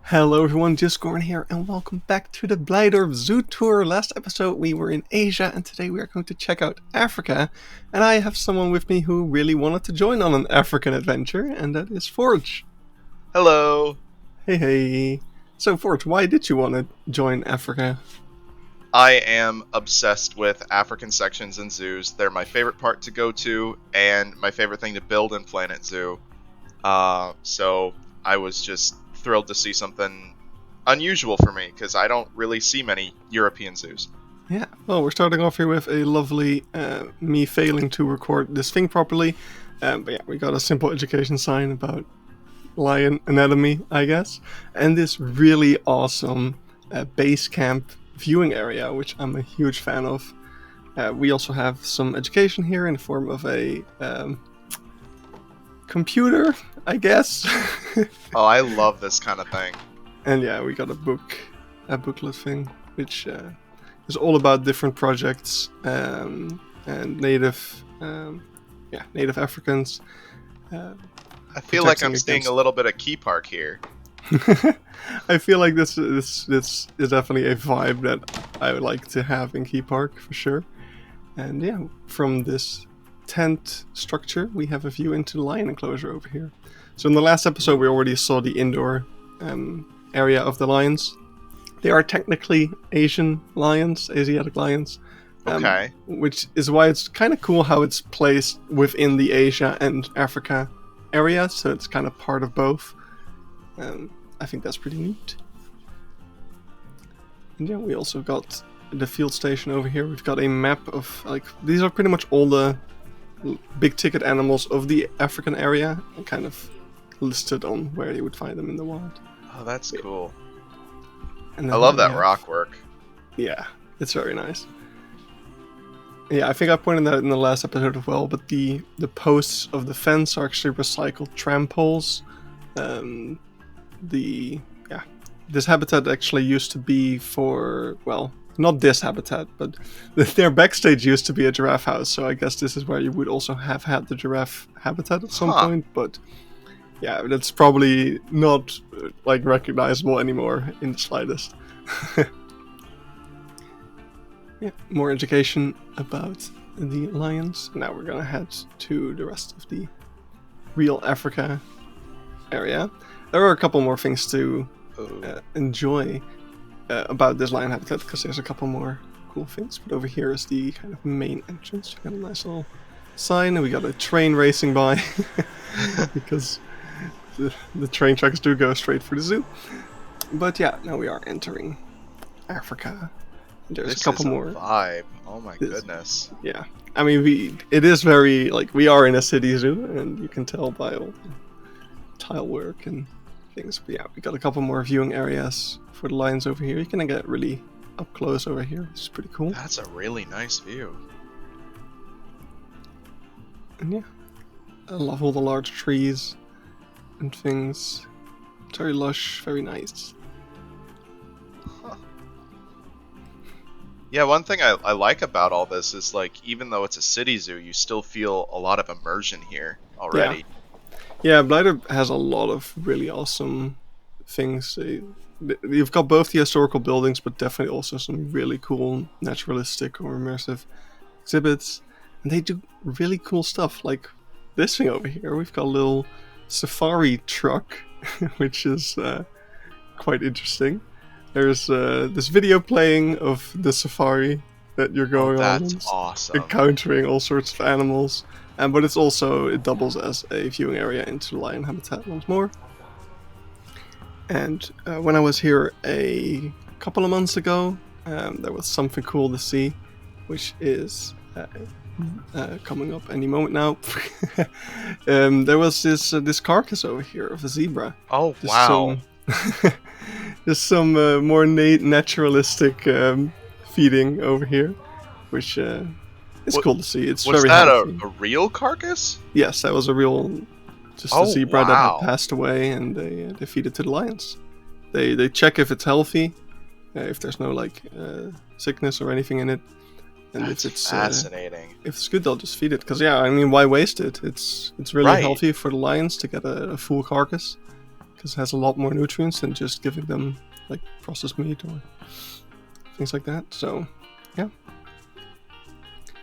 Hello everyone, just Gordon here, and welcome back to the Blijdorp Zoo Tour. Last episode we were in Asia, and today we are going to check out Africa. And I have someone with me who really wanted to join on an African adventure, and that is Forge. Hello. Hey. So Forge, why did you want to join Africa? I am obsessed with African sections and zoos. They're my favorite part to go to, and my favorite thing to build in Planet Zoo. So I was just thrilled to see something unusual for me, because I don't really see many European zoos. Yeah, well, we're starting off here with a lovely me failing to record this thing properly. But yeah, we got a simple education sign about lion anatomy, I guess. And this really awesome base camp viewing area, which I'm a huge fan of. We also have some education here in the form of a computer, I guess. Oh, I love this kind of thing. And yeah, we got a booklet thing, which is all about different projects and native Africans. I feel like I'm seeing a little bit of Key Park here. I feel like this is definitely a vibe that I would like to have in Key Park for sure. And yeah, from this tent structure, we have a view into the lion enclosure over here. So in the last episode, we already saw the indoor area of the lions. They are technically Asiatic lions. Okay. Which is why it's kind of cool how it's placed within the Asia and Africa area, so it's kind of part of both. I think that's pretty neat. And yeah, we also got the field station over here. We've got a map of, these are pretty much all the big ticket animals of the African area, and kind of listed on where you would find them in the wild. Oh, that's cool. And I love that rock work. Yeah, it's very nice. Yeah, I think I pointed that in the last episode as well, but the posts of the fence are actually recycled tram poles. This habitat actually used to be for, well, not this habitat, but their backstage used to be a giraffe house, so I guess this is where you would also have had the giraffe habitat at some point, but yeah, that's probably not recognizable anymore in the slightest. Yeah, more education about the lions. Now we're gonna head to the rest of the real Africa area. There are a couple more things to enjoy about this lion habitat, because there's a couple more cool things. But over here is the kind of main entrance. We got a nice little sign, and we got a train racing by, because the train tracks do go straight for the zoo. But yeah, now we are entering Africa. There's a couple more vibe. Oh my goodness. Yeah, I mean, it is very we are in a city zoo, and you can tell by all the tile work and things. But yeah, we got a couple more viewing areas for the lions over here. You can get really up close over here, which is pretty cool. That's a really nice view. And yeah, I love all the large trees and things. It's very lush, very nice. Yeah, one thing I like about all this is, even though it's a city zoo, you still feel a lot of immersion here already. Yeah, Blijdorp has a lot of really awesome things. You've got both the historical buildings, but definitely also some really cool naturalistic or immersive exhibits. And they do really cool stuff, like this thing over here. We've got a little safari truck, which is quite interesting. There's this video playing of the safari that you're going on. That's awesome. Encountering all sorts of animals. But it doubles as a viewing area into lion habitat once more. And when I was here a couple of months ago, there was something cool to see, which is coming up any moment now. There was this carcass over here of a zebra. Oh, wow. Just some more naturalistic feeding over here, which is cool to see. It's was very that healthy. a real carcass? Yes, that was a real, a zebra that had passed away, and they feed it to the lions. They check if it's healthy, if there's no sickness or anything in it, and That's if it's fascinating. If it's good, they'll just feed it. Because why waste it? It's really healthy for the lions to get a full carcass. because it has a lot more nutrients than just giving them like processed meat or things like that. So, yeah.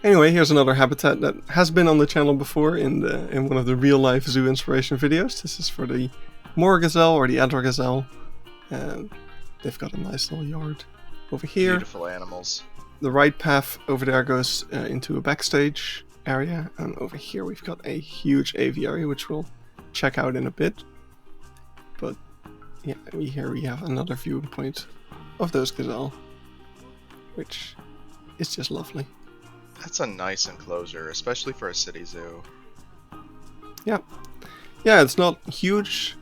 Anyway, here's another habitat that has been on the channel before in one of the real life zoo inspiration videos. This is for the moor gazelle or the adder gazelle. They've got a nice little yard over here. Beautiful animals. The right path over there goes into a backstage area, and over here we've got a huge aviary, which we'll check out in a bit. But yeah, here we have another viewpoint of those gazelle, which is just lovely. That's a nice enclosure, especially for a city zoo. Yeah, it's not huge.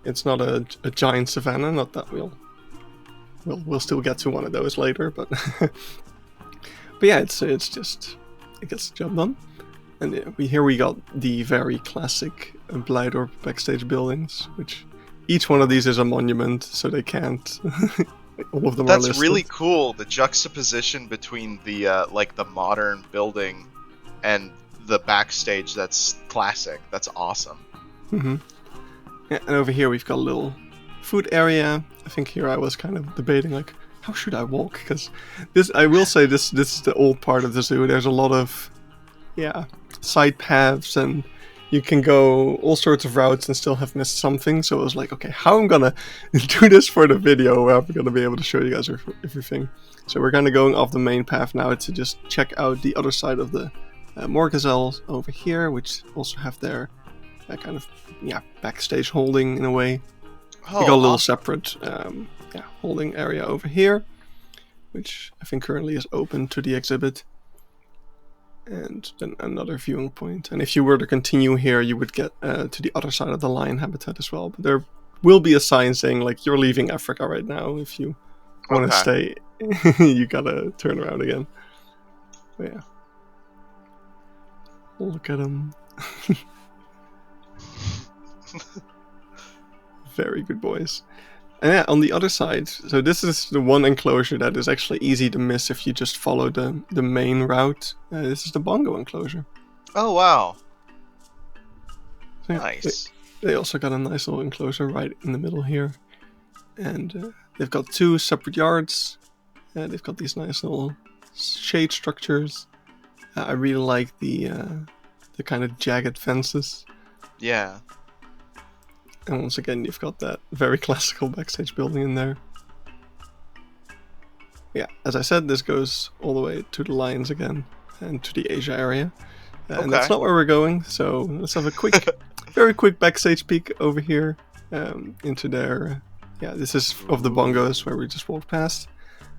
It's not a giant savannah. Not that we'll still get to one of those later, but but yeah, it's just it gets the job done. And here we got the very classic Blijdorp Backstage buildings, which each one of these is a monument, so they can't. All of them are listed. That's really cool. The juxtaposition between the like the modern building and the backstage. That's classic. That's awesome. Mm-hmm. Yeah, and over here we've got a little food area. I think here I was kind of debating like, how should I walk? Because I will say this is the old part of the zoo. There's a lot of side paths, and you can go all sorts of routes and still have missed something. So I was like, okay, how am I gonna do this for the video where I'm gonna be able to show you guys everything? So we're kind of going off the main path now to just check out the other side of the moor gazelles over here, which also have their kind of backstage holding in a way. Oh, we got a little separate holding area over here, which I think currently is open to the exhibit. And then another viewing point. And if you were to continue here, you would get to the other side of the lion habitat as well. But there will be a sign saying, like, you're leaving Africa right now. If you want to stay, you gotta turn around again. But yeah. Look at them. Very good boys. And yeah, on the other side, so this is the one enclosure that is actually easy to miss if you just follow the main route. This is the bongo enclosure. Oh, wow. So, nice. They also got a nice little enclosure right in the middle here. And they've got 2 separate yards. They've got these nice little shade structures. I really like the kind of jagged fences. Yeah. And once again, you've got that very classical backstage building in there. Yeah, as I said, this goes all the way to the lions again and to the Asia area. And that's not where we're going, so let's have a quick, very quick backstage peek over here into their... Yeah, this is of the bongos where we just walked past.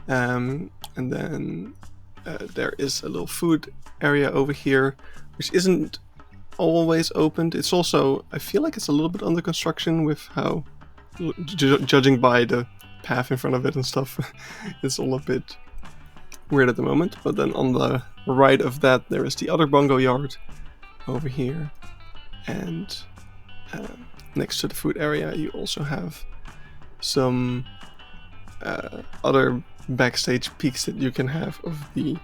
And then there is a little food area over here, which isn't always opened. It's also, I feel like it's a little bit under construction with how, judging by the path in front of it and stuff, it's all a bit weird at the moment. But then on the right of that, there is the other bongo yard over here. And next to the food area, you also have some other backstage peaks that you can have of the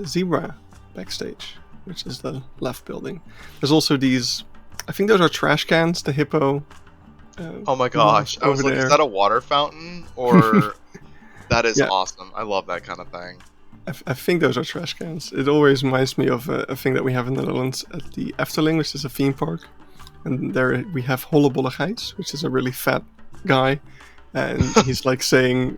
zebra backstage, which is the left building. There's also these, I think those are trash cans, the hippo. Oh my gosh, I was like, is that a water fountain? Or that is awesome. I love that kind of thing. I think those are trash cans. It always reminds me of a thing that we have in the Netherlands at the Efteling, which is a theme park. And there we have Hollebolle Gijs, which is a really fat guy. And he's like saying,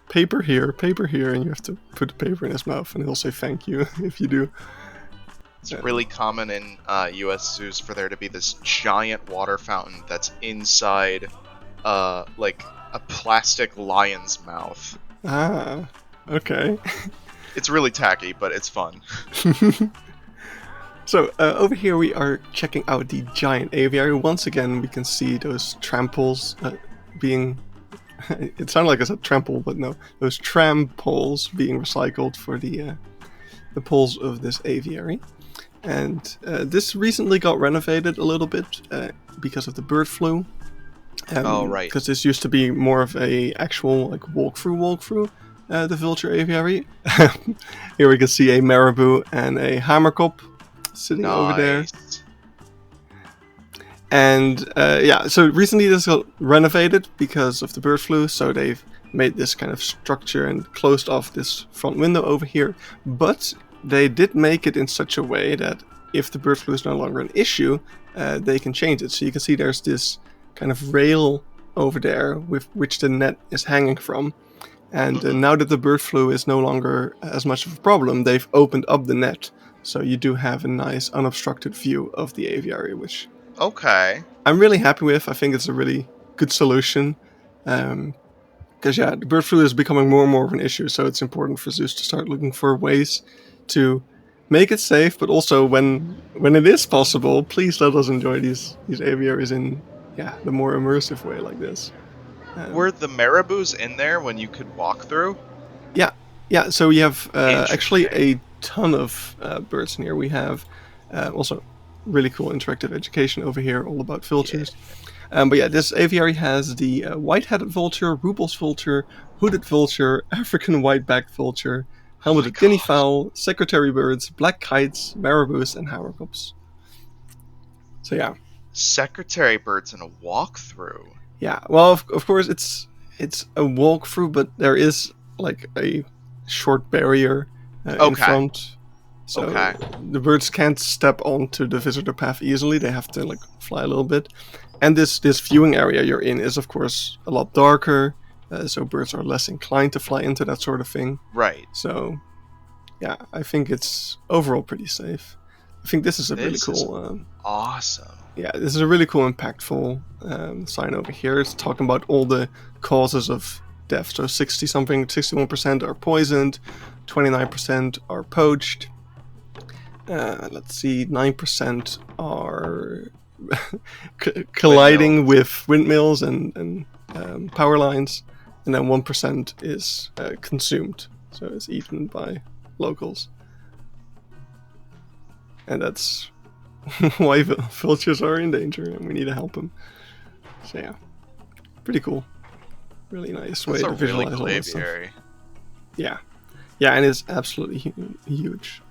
paper here, and you have to put the paper in his mouth, and he'll say thank you if you do. It's really common in US zoos for there to be this giant water fountain that's inside like a plastic lion's mouth. Ah, okay. It's really tacky, but it's fun. So over here we are checking out the giant aviary. Once again, we can see those trampoles being... It sounded like I said trample, but no. Those tram poles being recycled for the poles of this aviary. And this recently got renovated a little bit because of the bird flu. Oh, right. Because this used to be more of a actual like walkthrough the vulture aviary. Here we can see a marabou and a hamerkop sitting over there. And so recently this got renovated because of the bird flu, so they've made this kind of structure and closed off this front window over here. But they did make it in such a way that if the bird flu is no longer an issue, they can change it. So you can see there's this kind of rail over there with which the net is hanging from. And now that the bird flu is no longer as much of a problem, they've opened up the net. So you do have a nice unobstructed view of the aviary, which I'm really happy with. I think it's a really good solution. Because the bird flu is becoming more and more of an issue. So it's important for zoos to start looking for ways to make it safe. But also when it is possible, please let us enjoy these aviaries in the more immersive way like this. Were the marabous in there when you could walk through? Yeah. So we have actually a ton of birds in here. We have also really cool interactive education over here, all about vultures. But this aviary has the white-headed vulture, Rubel's vulture, hooded vulture, African white-backed vulture, helmeted guinea fowl, secretary birds, black kites, marabous, and haverkops. So secretary birds in a walkthrough. Yeah, well, of course it's a walkthrough, but there is like a short barrier in front, so the birds can't step onto the visitor path easily. They have to fly a little bit, and this viewing area you're in is of course a lot darker, so birds are less inclined to fly into that sort of thing. Right. So, I think it's overall pretty safe. I think this is a really cool. Awesome. Yeah, this is a really cool, impactful sign over here. It's talking about all the causes of death. So 61% are poisoned, 29% are poached. Let's see, 9% are colliding with windmills and power lines, and then 1% is consumed. So it's eaten by locals. And that's why vultures are in danger, and we need to help them. So pretty cool. Really nice way to visualize all this stuff. Yeah, and it's absolutely huge.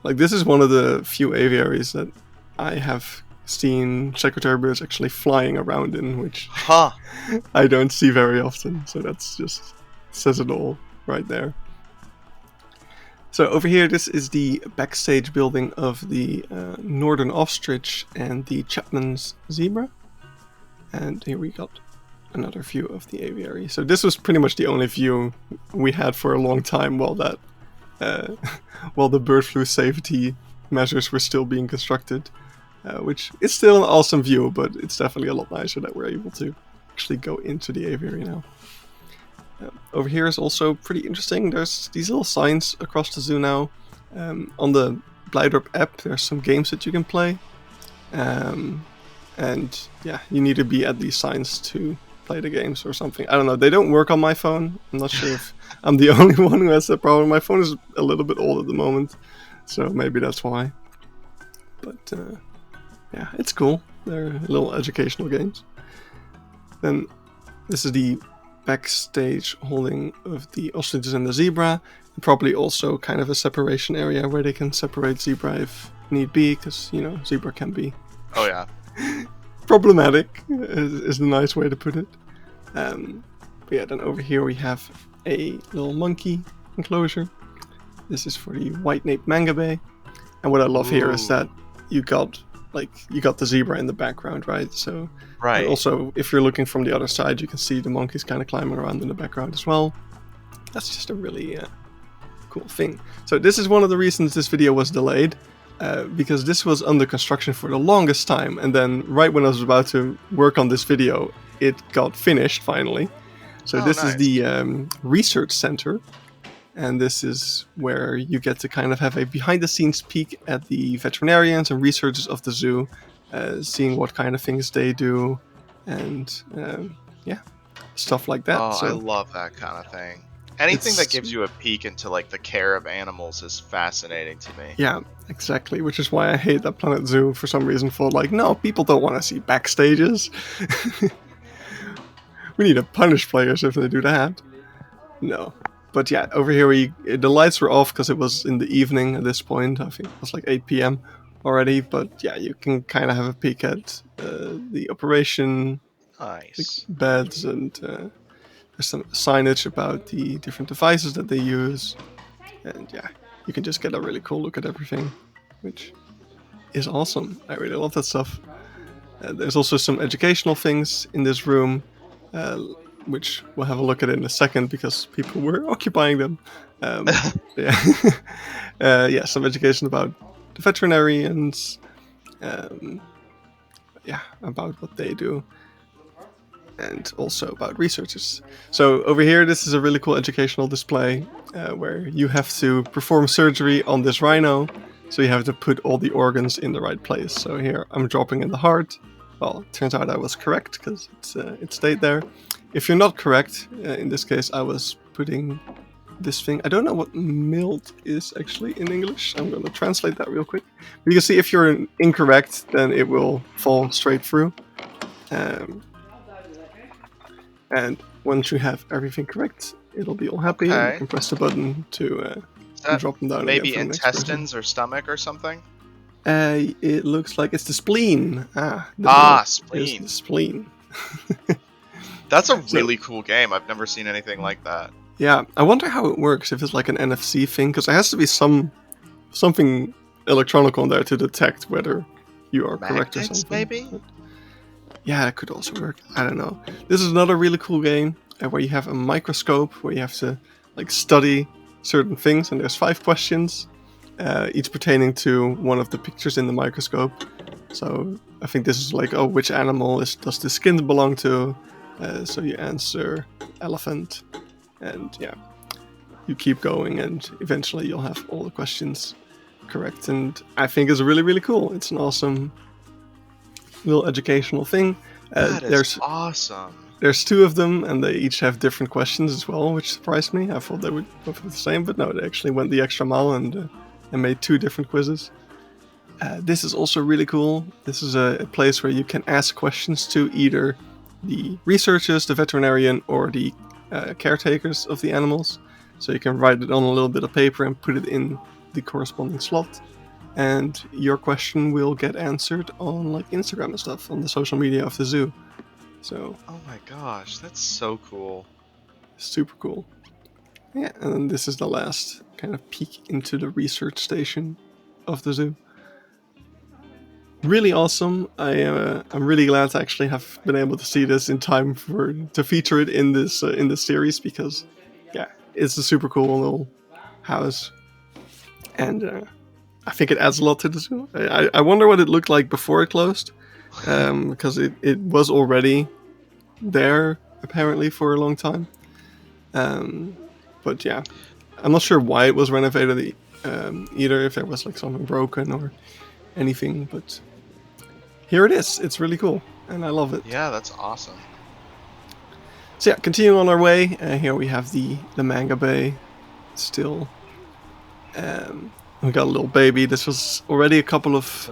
This is one of the few aviaries that I have seen secretary birds actually flying around in, which I don't see very often. So that's just says it all right there. So over here, this is the backstage building of the northern ostrich and the Chapman's zebra. And here we got another view of the aviary. So this was pretty much the only view we had for a long time while the bird flu safety measures were still being constructed. Which is still an awesome view, but it's definitely a lot nicer that we're able to actually go into the aviary now. Over here is also pretty interesting. There's these little signs across the zoo now. On the Blijdorp app, there's some games that you can play. And you need to be at these signs to play the games or something. I don't know. They don't work on my phone. I'm not sure if I'm the only one who has that problem. My phone is a little bit old at the moment, so maybe that's why. But it's cool. They're little educational games. Then this is the backstage holding of the ostriches and the zebra, and probably also kind of a separation area where they can separate zebra if need be, because zebra can be problematic is the nice way to put it. Then over here we have a little monkey enclosure. This is for the white-naped mangabe, and what I love here is that you got the zebra in the background, right? So right. Also, if you're looking from the other side, you can see the monkeys kind of climbing around in the background as well. That's just a really cool thing. So this is one of the reasons this video was delayed, because this was under construction for the longest time, and then right when I was about to work on this video, it got finished finally. So this is the research center. And this is where you get to kind of have a behind-the-scenes peek at the veterinarians and researchers of the zoo, seeing what kind of things they do, and stuff like that. I love that kind of thing. Anything that gives you a peek into the care of animals is fascinating to me. Yeah, exactly. Which is why I hate that Planet Zoo for some reason. No, people don't want to see backstages. We need to punish players if they do that. No. But over here the lights were off because it was in the evening at this point. I think it was 8 p.m. already, but yeah, you can kind of have a peek at the operation, like Nice. beds, and there's some signage about the different devices that they use, and yeah, you can just get a really cool look at everything, which is awesome. I really love that stuff. There's also some educational things in this room, uh, which we'll have a look at in a second because people were occupying them. Yeah, yeah, some education about the veterinarians, um, yeah, about what they do, and also about researchers. So over here, this is a really cool educational display where you have to perform surgery on this rhino. So you have to put all the organs in the right place. So here I'm dropping in the heart. Well, it turns out I was correct because it stayed there. If you're not correct, in this case I was putting this thing. I don't know what mild is actually in English. I'm going to translate that real quick. But you can see if you're incorrect, then it will fall straight through. And once you have everything correct, it'll be all happy. And you can press the button to drop them down. Maybe intestines or stomach or something? It looks like it's the spleen. Spleen. The spleen. That's a really cool game. I've never seen anything like that. Yeah, I wonder how it works, if it's like an NFC thing, because there has to be something electronic on there to detect whether you are correct or something. Maybe? But yeah, it could also work. I don't know. This is another really cool game where you have a microscope where you have to like study certain things, and there's 5 questions, each pertaining to one of the pictures in the microscope. So I think this is like, which animal does the skin belong to? So you answer elephant, and yeah, you keep going, and eventually you'll have all the questions correct. And I think it's really, really cool. It's an awesome little educational thing. That is awesome. There's 2 of them, and they each have different questions as well, which surprised me. I thought they would both be the same, but no, they actually went the extra mile and made 2 different quizzes. This is also really cool. This is a place where you can ask questions to either the researchers, the veterinarian, or the caretakers of the animals. So you can write it on a little bit of paper and put it in the corresponding slot, and your question will get answered on like Instagram and stuff, on the social media of the zoo. So oh my gosh, that's so cool. Super cool. Yeah, and then this is the last kind of peek into the research station of the zoo. Really awesome. I'm really glad to actually have been able to see this in time to feature it in this series, because yeah, it's a super cool little house, and I think it adds a lot to the zoo. I wonder what it looked like before it closed, because it was already there apparently for a long time. But yeah, I'm not sure why it was renovated either, if there was like something broken or anything, but here it is. It's really cool, and I love it. Yeah, that's awesome. So yeah, continuing on our way, here we have the manga bay still. We got a little baby. This was already a couple of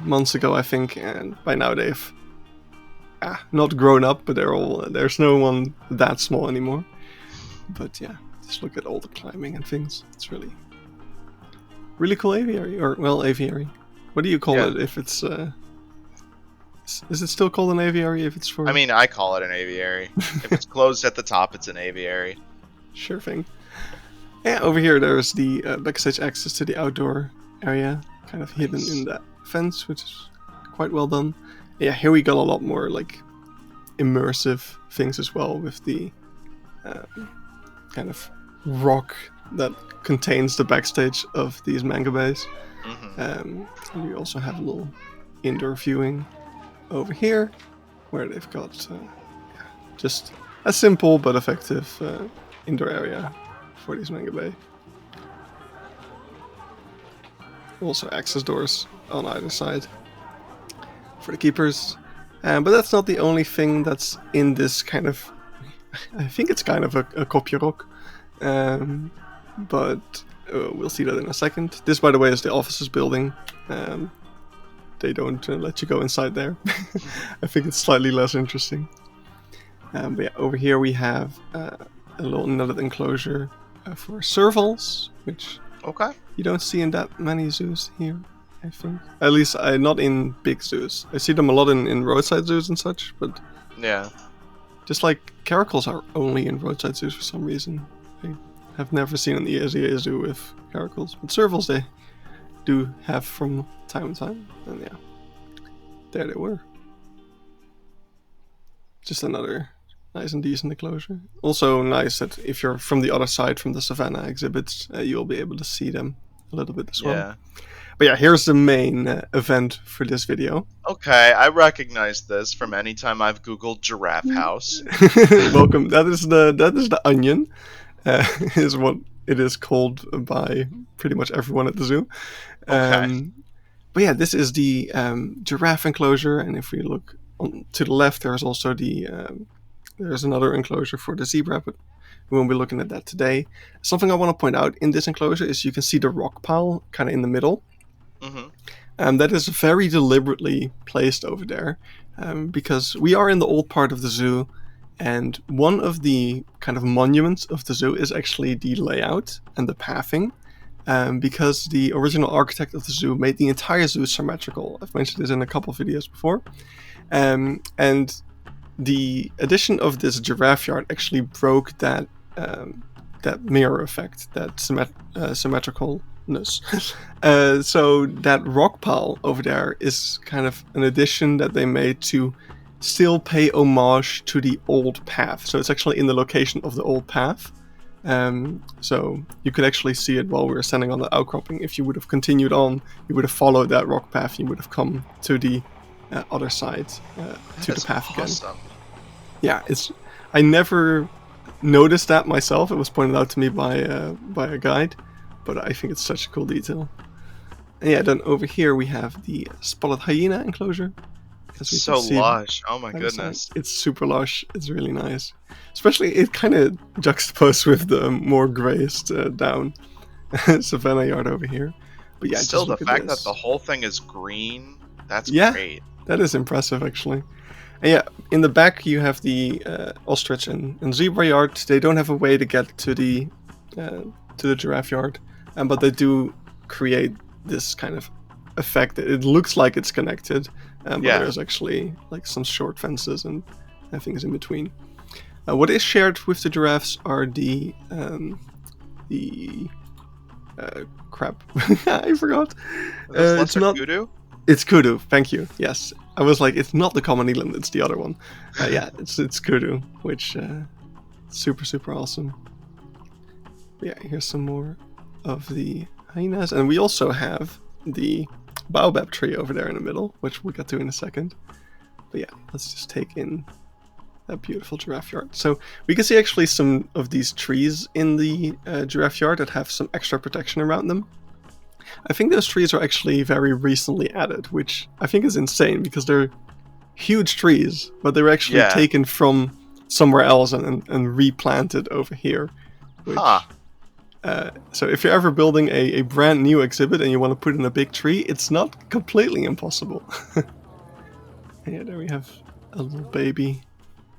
months ago, I think, and by now they've not grown up, but there's no one that small anymore. But yeah, just look at all the climbing and things. It's really, really cool aviary, aviary. What do you call it if it's? Is it still called an aviary if it's for? I mean, I call it an aviary. If it's closed at the top, it's an aviary. Sure thing. Yeah, over here there's the backstage access to the outdoor area, kind of hidden in that fence, which is quite well done. Yeah, here we got a lot more like immersive things as well, with the kind of rock that contains the backstage of these manga bays. Mm-hmm. And we also have a little indoor viewing over here, where they've got just a simple but effective indoor area for these manga bay. Also access doors on either side for the keepers. But that's not the only thing that's in this kind of... I think it's kind of a kopje rock. But we'll see that in a second. This, by the way, is the offices building. They don't let you go inside there. I think it's slightly less interesting. But yeah, over here we have a little netted enclosure for servals, which you don't see in that many zoos here. I think. At least not in big zoos. I see them a lot in roadside zoos and such, but Yeah. just like caracals are only in roadside zoos for some reason. I have never seen an ESEA zoo with caracals, but servals they do have from time to time. And yeah, there they were. Just another nice and decent enclosure. Also nice that if you're from the other side, from the savannah exhibits, you'll be able to see them a little bit as well. Yeah. But yeah, here's the main event for this video. Okay, I recognize this from any time I've Googled giraffe house. Welcome. That is the onion, is what it is called by pretty much everyone at the zoo. Okay. But yeah, this is the giraffe enclosure, and if we look to the left, there's also there's another enclosure for the zebra, but we won't be looking at that today. Something I want to point out in this enclosure is you can see the rock pile kind of in the middle. Mm-hmm. That is very deliberately placed over there because we are in the old part of the zoo, and one of the kind of monuments of the zoo is actually the layout and the pathing. Because the original architect of the zoo made the entire zoo symmetrical. I've mentioned this in a couple of videos before. And the addition of this giraffe yard actually broke that mirror effect, that symmetricalness. So that rock pile over there is kind of an addition that they made to still pay homage to the old path. So it's actually in the location of the old path. So you could actually see it while we were standing on the outcropping. If you would have continued on, you would have followed that rock path. You would have come to the other side, to the path awesome. again. Yeah, I never noticed that myself. It was pointed out to me by a guide, but I think it's such a cool detail. And yeah, then over here we have the spotted hyena enclosure. So lush. Oh my goodness. It's super lush. It's really nice. Especially it kind of juxtaposed with the more grazed down savannah yard over here. But yeah, still the fact that the whole thing is green, that's great. That is impressive actually. And yeah, in the back you have the ostrich and zebra yard. They don't have a way to get to the giraffe yard, but they do create this kind of effect that it looks like it's connected. But there's actually like some short fences and things in between. What is shared with the giraffes are the crap. I forgot. It's not kudu. It's kudu. Thank you. Yes, I was like, it's not the common eland. It's the other one. Yeah, it's kudu, which super awesome. But yeah, here's some more of the hyenas, and we also have the baobab tree over there in the middle, which we'll get to in a second. But yeah, let's just take in that beautiful giraffe yard. So we can see actually some of these trees in the giraffe yard that have some extra protection around them. I think those trees are actually very recently added, which I think is insane because they're huge trees, but they were actually taken from somewhere else and replanted over here. Which, so if you're ever building a brand new exhibit and you want to put in a big tree, it's not completely impossible. Yeah, there we have a little baby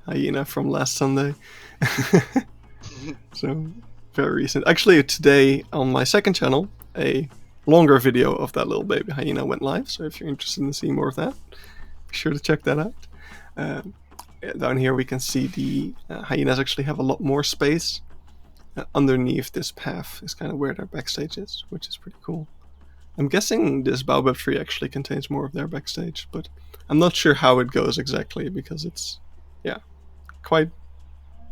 hyena from last Sunday. So very recent. Actually, today on my second channel, a longer video of that little baby hyena went live. So if you're interested in seeing more of that, be sure to check that out. Down here we can see the hyenas actually have a lot more space. Underneath this path is kind of where their backstage is, which is pretty cool. I'm guessing this baobab tree actually contains more of their backstage, but I'm not sure how it goes exactly because it's, quite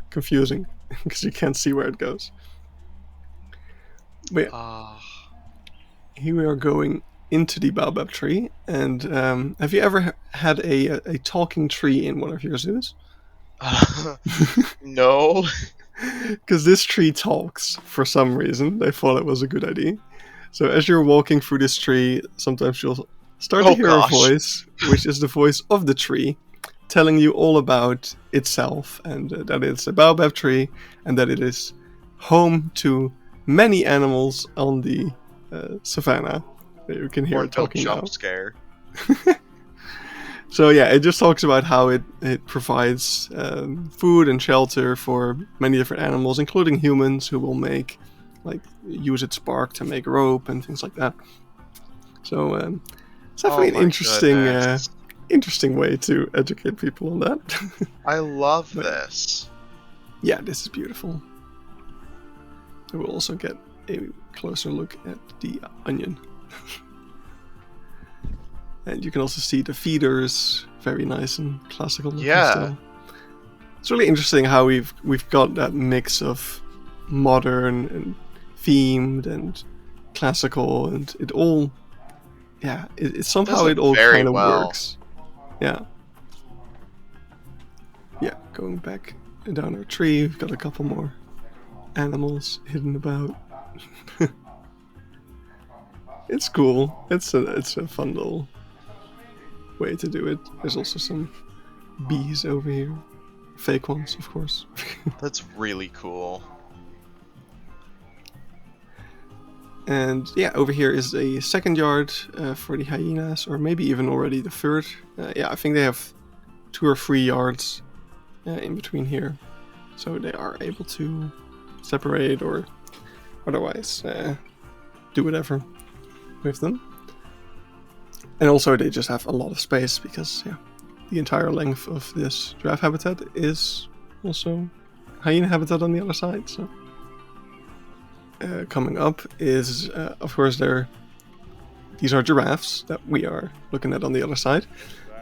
confusing because you can't see where it goes. But here we are going into the baobab tree, and have you ever had a talking tree in one of your zoos? No. Because this tree talks for some reason. They thought it was a good idea. So as you're walking through this tree, sometimes you'll start to hear a voice, which is the voice of the tree, telling you all about itself, and that it's a baobab tree, and that it is home to many animals on the savannah. You can hear it talking now. Jump scare. So yeah, it just talks about how it provides food and shelter for many different animals, including humans who will use its bark to make rope and things like that. So it's definitely Oh an my goodness. interesting way to educate people on that. I love But- this. Yeah, this is beautiful. And we'll also get a closer look at the onion. And you can also see the feeders, very nice and classical looking Yeah. still. It's really interesting how we've got that mix of modern and themed and classical, and it all, yeah, it somehow Does it it all very kind of well. works. Yeah. Yeah, going back down our tree, we've got a couple more animals hidden about. It's cool. It's a fun little way to do it. There's also some bees over here. Fake ones, of course. That's really cool. And yeah, over here is a second yard for the hyenas, or maybe even already the third. Yeah, I think they have 2 or 3 yards in between here. So they are able to separate or otherwise do whatever with them. And also they just have a lot of space because yeah, the entire length of this giraffe habitat is also hyena habitat on the other side. So coming up is of course these are giraffes that we are looking at on the other side,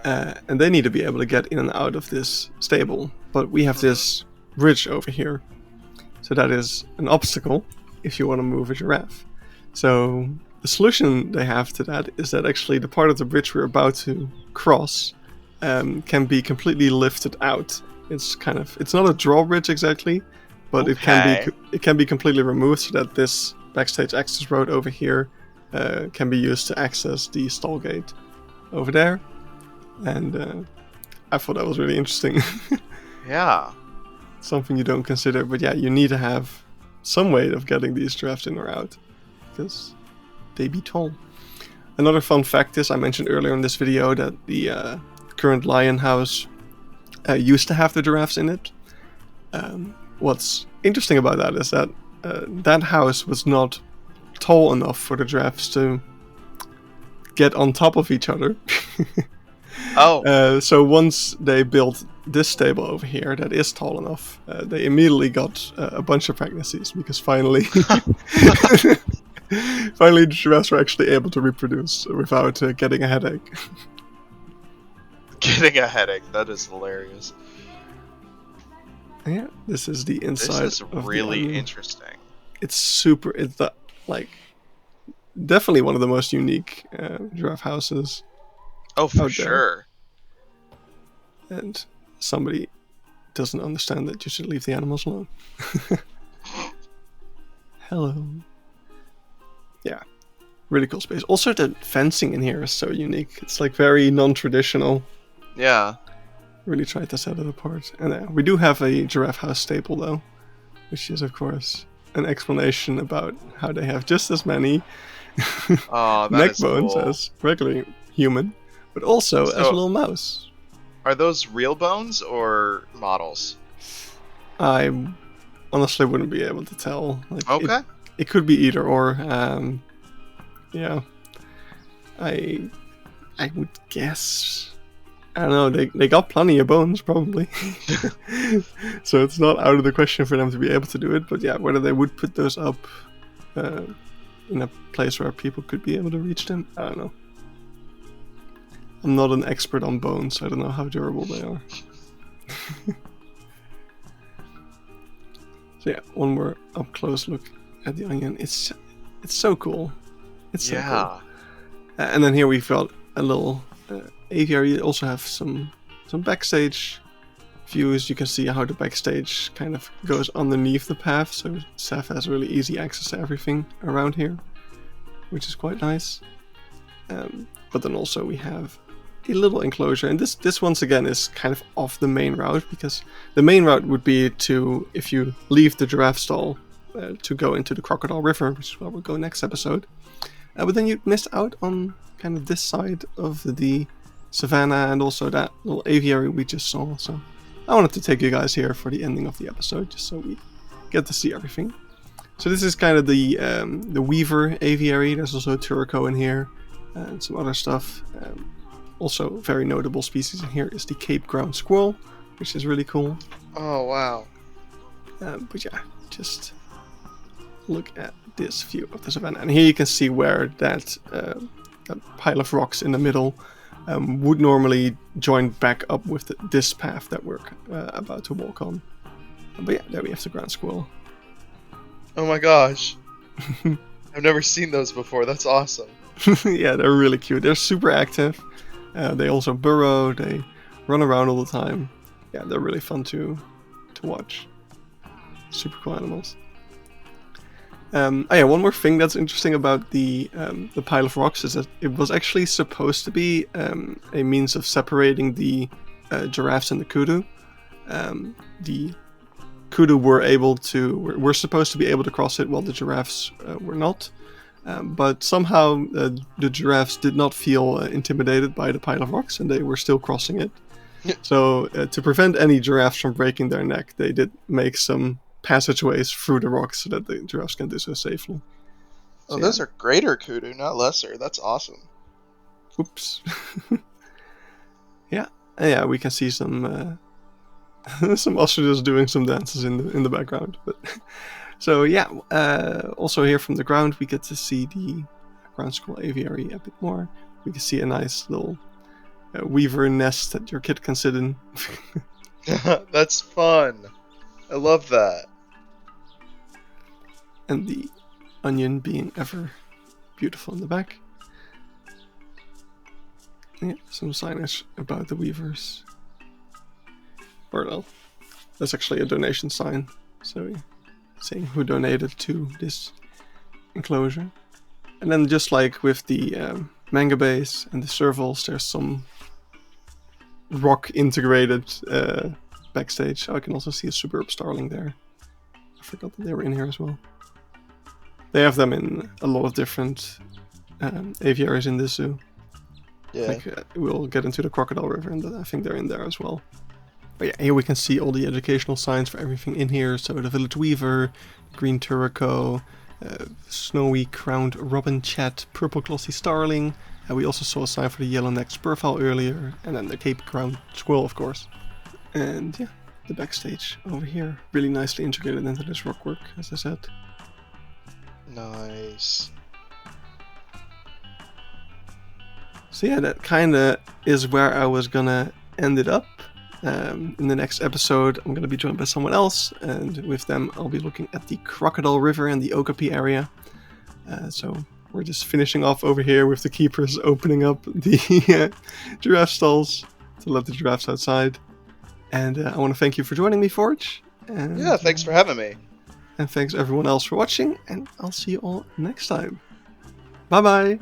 and they need to be able to get in and out of this stable, but we have this bridge over here, so that is an obstacle if you want to move a giraffe. So the solution they have to that is that actually the part of the bridge we're about to cross can be completely lifted out. It's not a drawbridge exactly, but Okay. it can be completely removed so that this backstage access road over here can be used to access the stall gate over there. And I thought that was really interesting. Yeah. Something you don't consider, but yeah, you need to have some way of getting these giraffes in or out because they be tall. Another fun fact is I mentioned earlier in this video that the current lion house used to have the giraffes in it. What's interesting about that is that that house was not tall enough for the giraffes to get on top of each other. Oh. So once they built this stable over here that is tall enough, they immediately got a bunch of pregnancies because finally the giraffes were actually able to reproduce without getting a headache. Getting a headache. That is hilarious. Yeah, this is the inside. This is of really the onion. interesting. It's definitely one of the most unique giraffe houses. Oh, for out there. sure. And somebody doesn't understand that you should leave the animals alone. Hello. Yeah, really cool space. Also, the fencing in here is so unique. It's like very non-traditional. Yeah. Really tried to set it apart. And we do have a giraffe house staple though, which is of course an explanation about how they have just as many Oh, that neck is bones cool. as regular human, but also as a So- little mouse. Are those real bones or models? I honestly wouldn't be able to tell. Like, Okay. It could be either or. Yeah, I would guess. I don't know. They got plenty of bones probably, so it's not out of the question for them to be able to do it. But yeah, whether they would put those up in a place where people could be able to reach them, I don't know. I'm not an expert on bones. I don't know how durable they are. So yeah, one more up close look at the onion. It's so cool. It's so cool. And then here we've got a little aviary. You also have some backstage views. You can see how the backstage kind of goes underneath the path, so Seth has really easy access to everything around here, which is quite nice. But then also we have a little enclosure, and this once again is kind of off the main route, because the main route would be to, if you leave the giraffe stall, to go into the Crocodile River, which is where we'll go next episode. But then you missed out on kind of this side of the savannah and also that little aviary we just saw. So I wanted to take you guys here for the ending of the episode, just so we get to see everything. So this is kind of the Weaver aviary. There's also a Turco in here. and some other stuff. Also, very notable species in here is the Cape ground squirrel, which is really cool. Oh, wow. But yeah, just look at this view of the savannah. And here you can see where that pile of rocks in the middle would normally join back up with this path that we're about to walk on. But yeah, there we have the ground squirrel. Oh my gosh. I've never seen those before. That's awesome. Yeah, they're really cute. They're super active. They also burrow. They run around all the time. Yeah, they're really fun to watch. Super cool animals. One more thing that's interesting about the pile of rocks is that it was actually supposed to be a means of separating the giraffes and the kudu. The kudu were supposed to be able to cross it, while the giraffes were not. But somehow the giraffes did not feel intimidated by the pile of rocks, and they were still crossing it. So to prevent any giraffes from breaking their neck, they did make some passageways through the rocks so that the giraffes can do so safely. Oh, those are greater kudu, not lesser. That's awesome. Oops. Yeah, we can see some some ostriches doing some dances in the background. But so yeah, also here from the ground we get to see the ground squirrel aviary a bit more. We can see a nice little weaver nest that your kid can sit in. That's fun. I love that. And the onion being ever beautiful in the back. Yeah, some signage about the weavers. Or no, that's actually a donation sign. So saying who donated to this enclosure. And then just like with the manga base and the servals, there's some rock integrated backstage. I can also see a superb starling there. I forgot that they were in here as well. They have them in a lot of different aviaries in this zoo. Yeah. Like, we'll get into the Crocodile River, and I think they're in there as well. But yeah, here we can see all the educational signs for everything in here. So the village weaver, green turaco, snowy crowned robin chat, purple glossy starling. We also saw a sign for the yellow-necked Serval earlier, and then the Cape crowned squirrel, of course. And yeah, the backstage over here, really nicely integrated into this rockwork, as I said. Nice. So yeah, that kind of is where I was gonna end it up. In the next episode, I'm gonna be joined by someone else, and with them I'll be looking at the Crocodile River and the Okapi area. So we're just finishing off over here with the keepers opening up the giraffe stalls to let the giraffes outside. And I want to thank you for joining me, Forge. And, Yeah, thanks for having me. And thanks everyone else for watching, and I'll see you all next time. Bye bye!